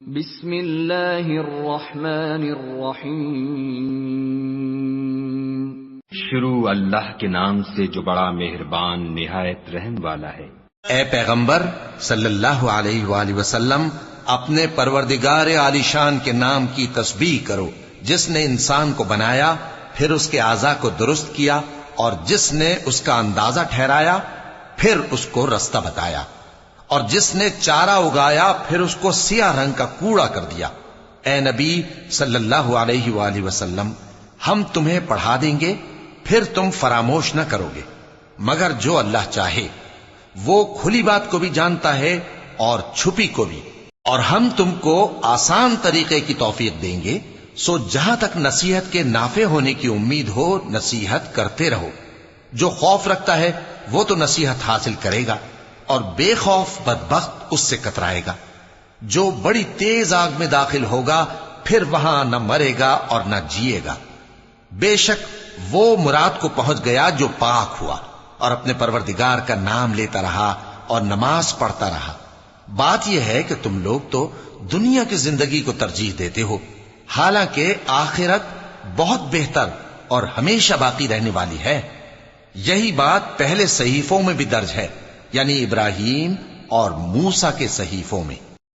بسم اللہ الرحمن الرحیم شروع اللہ کے نام سے جو بڑا مہربان نہایت رحم والا ہے۔ اے پیغمبر صلی اللہ علیہ وآلہ وسلم، اپنے پروردگار عالی شان کے نام کی تسبیح کرو، جس نے انسان کو بنایا پھر اس کے اعضاء کو درست کیا، اور جس نے اس کا اندازہ ٹھہرایا پھر اس کو رستہ بتایا، اور جس نے چارہ اگایا پھر اس کو سیاہ رنگ کا کوڑا کر دیا۔ اے نبی صلی اللہ علیہ وآلہ وسلم، ہم تمہیں پڑھا دیں گے پھر تم فراموش نہ کرو گے، مگر جو اللہ چاہے۔ وہ کھلی بات کو بھی جانتا ہے اور چھپی کو بھی، اور ہم تم کو آسان طریقے کی توفیق دیں گے، سو جہاں تک نصیحت کے نافع ہونے کی امید ہو نصیحت کرتے رہو۔ جو خوف رکھتا ہے وہ تو نصیحت حاصل کرے گا، اور بے خوف بدبخت اس سے کترائے گا۔ جو بڑی تیز آگ میں داخل ہوگا پھر وہاں نہ مرے گا اور نہ جیے گا۔ بے شک وہ مراد کو پہنچ گیا جو پاک ہوا، اور اپنے پروردگار کا نام لیتا رہا اور نماز پڑھتا رہا۔ بات یہ ہے کہ تم لوگ تو دنیا کی زندگی کو ترجیح دیتے ہو، حالانکہ آخرت بہت بہتر اور ہمیشہ باقی رہنے والی ہے۔ یہی بات پہلے صحیفوں میں بھی درج ہے، یعنی ابراہیم اور موسیٰ کے صحیفوں میں۔